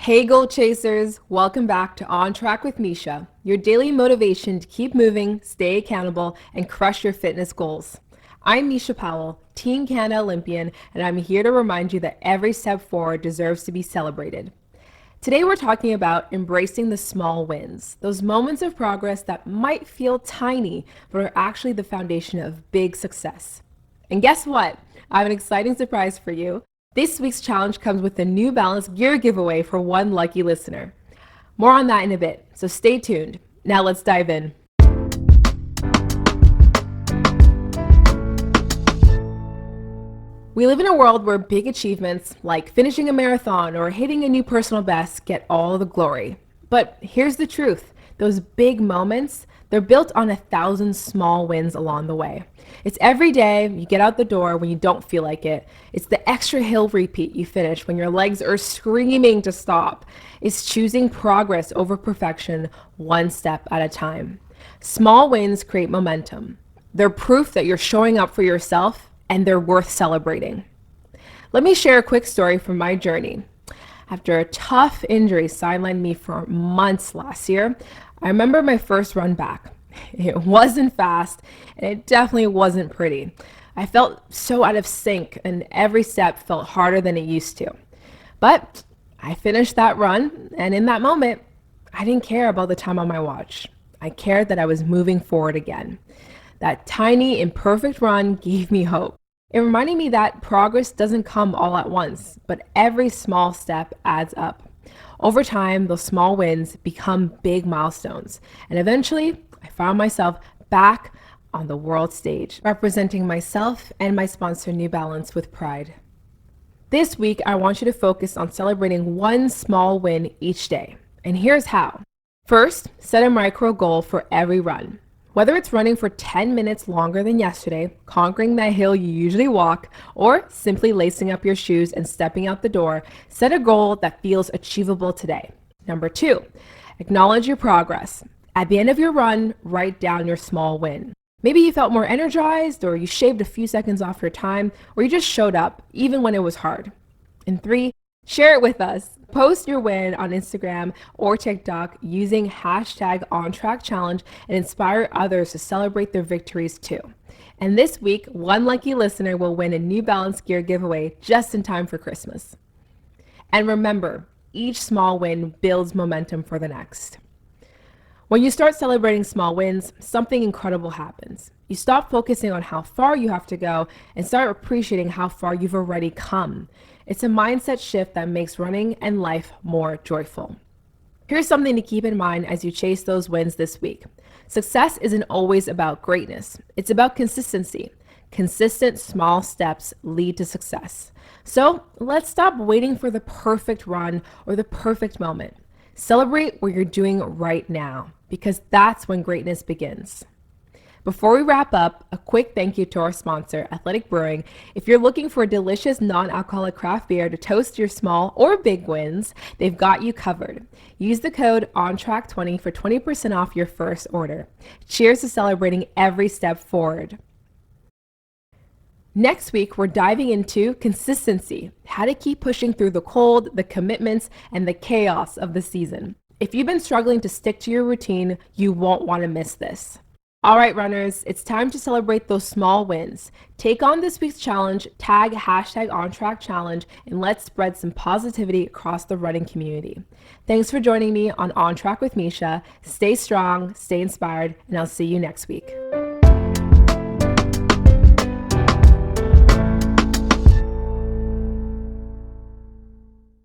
Hey goal chasers, welcome back to On Track with Micha, your daily motivation to keep moving, stay accountable, and crush your fitness goals. I'm Micha Powell, Team Canada Olympian, and I'm here to remind you that every step forward deserves to be celebrated. Today we're talking about embracing the small wins, those moments of progress that might feel tiny, but are actually the foundation of big success. And guess what? I have an exciting surprise for you. This week's challenge comes with a New Balance gear giveaway for one lucky listener. More on that in a bit, so stay tuned. Now let's dive in. We live in a world where big achievements like finishing a marathon or hitting a new personal best get all the glory. But here's the truth. Those big moments, they're built on 1,000 small wins along the way. It's every day you get out the door when you don't feel like it. It's the extra hill repeat you finish when your legs are screaming to stop. It's choosing progress over perfection, one step at a time. Small wins create momentum. They're proof that you're showing up for yourself, and they're worth celebrating. Let me share a quick story from my journey. After a tough injury sidelined me for months last year, I remember my first run back. It wasn't fast, and it definitely wasn't pretty. I felt so out of sync, and every step felt harder than it used to. But I finished that run, and in that moment, I didn't care about the time on my watch. I cared that I was moving forward again. That tiny, imperfect run gave me hope. It reminded me that progress doesn't come all at once, but every small step adds up. Over time, those small wins become big milestones, and eventually, I found myself back on the world stage, representing myself and my sponsor New Balance with pride. This week, I want you to focus on celebrating one small win each day, and here's how. First, set a micro goal for every run. Whether it's running for 10 minutes longer than yesterday, conquering that hill you usually walk, or simply lacing up your shoes and stepping out the door, set a goal that feels achievable today. Number 2, acknowledge your progress. At the end of your run, write down your small win. Maybe you felt more energized, or you shaved a few seconds off your time, or you just showed up, even when it was hard. And 3, share it with us. Post your win on Instagram or TikTok using #OnTrackChallenge and inspire others to celebrate their victories too. And this week, one lucky listener will win a New Balance gear giveaway just in time for Christmas. And remember, each small win builds momentum for the next. When you start celebrating small wins, something incredible happens. You stop focusing on how far you have to go and start appreciating how far you've already come. It's a mindset shift that makes running and life more joyful. Here's something to keep in mind as you chase those wins this week. Success isn't always about greatness. It's about consistency. Consistent small steps lead to success. So let's stop waiting for the perfect run or the perfect moment. Celebrate what you're doing right now, because that's when greatness begins. Before we wrap up, a quick thank you to our sponsor, Athletic Brewing. If you're looking for a delicious non-alcoholic craft beer to toast your small or big wins, they've got you covered. Use the code ONTRACK20 for 20% off your first order. Cheers to celebrating every step forward. Next week, we're diving into consistency, how to keep pushing through the cold, the commitments, and the chaos of the season. If you've been struggling to stick to your routine, you won't want to miss this. All right, runners, it's time to celebrate those small wins. Take on this week's challenge, tag #OnTrackChallenge, and let's spread some positivity across the running community. Thanks for joining me on Track with Micha. Stay strong, stay inspired, and I'll see you next week.